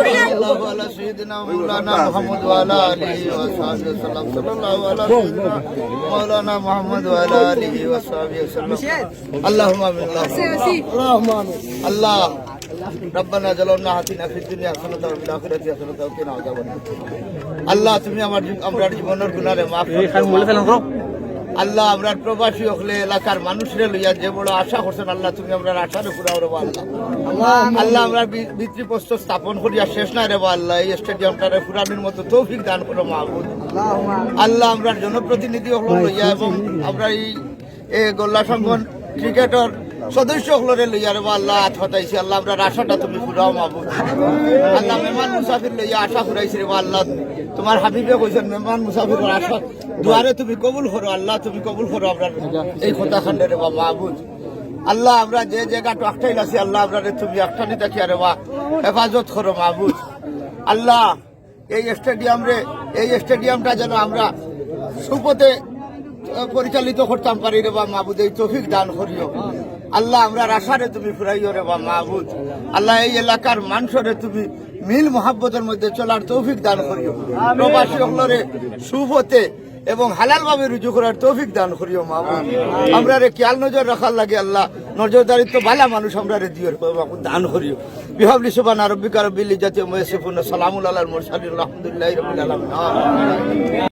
সাল্লাল্লাহু আলা সাইয়্যিদিনা মাওলানা মুহাম্মদ ওয়া আলা আলিহি ওয়া সাহবিহি সাল্লাম সাল্লাল্লাহু আলা সাইয়্যিদিনা মাওলানা মুহাম্মদ ওয়া আলা আলিহি ওয়া সাহবিহি সাল্লাম আল্লাহুম্মা আমিন আল্লাহুম্মা আমিন আল্লাহ রব্বানা জালালনা হাতিনা ফিদ দুনিয়া হাসানাতাও ওয়া ফিল আখিরাতি হাসানাতাও ওয়া কিনা আযাবান্নার আল্লাহ তুমি আমরা জীবনের গুনাহরে maaf করো আল্লাহ আমরা প্রবাসী হলে এলাকার মানুষরে লইয়া যে বড় আশা করছেন আল্লাহ তুমি আমরা আশারে পুরা রে আল্লাহ আল্লাহ আমরা ভিত্তিপ্রস্তর স্থাপন করিয়া শেষ না রে আল্লাহ এই স্টেডিয়ামটারে পুরানোর মতো তৌফিক দান করো মাহবুব আল্লাহ আমরা জনপ্রতিনিধি হল লইয়া এবং আমরা এই গোল্লা সংগঠন ক্রিকেটর সদস্য হলরে লইয়া রে আল্লাহ হাত হতাইছি আল্লাহ আমরা আশাটা তুমি পুরাও মাহবুব আল্লাহ মেহমান মুসাফির লইয়া আশা করাইছি রে আল্লাহ তোমার হাবিবে কইছেন মেহমান মুসাফিরের আশা দুয়ারে তুমি কবুল করো আল্লাহ তুমি কবুল করো আমরা এই কথা খান্ডে রে মাহবুব আল্লাহ আমরা যে জায়গাটা একটাই আছি আল্লাহ আমরা তুমি একটানি থাকি আরে বা হেফাজত করো মাহবুব আল্লাহ এই স্টেডিয়ামটা যেন আমরা সুপথে পরিচালিত করতাম পারি রে বা মাহবুদ এই তৌফিক দান করিও আল্লাহ আমরা আশারে তুমি ফুরাইও রে বা মাহবুদ আল্লাহ এই এলাকার মানুষরে তুমি মিল মোহাব্বতের মধ্যে চলার তৌফিক দান করিও প্রবাসী হলরে সুপথে এবং হালাল ভাবে রুজু করার তৌফিক দান করিও মাহবুব আমরা রে খেয়াল নজর রাখার লাগে আল্লাহ নজরদারিত্ব ভালো মানুষ আমরা রে দিও দান করিও বিহাবলি সুবহানা রাব্বিকা রাব্বিল ইজ্জাতি ওয়া ইয়াসিফুন সালামুন আলাল মুরসালিন আলহামদুলিল্লাহি রাব্বিল আলামিন।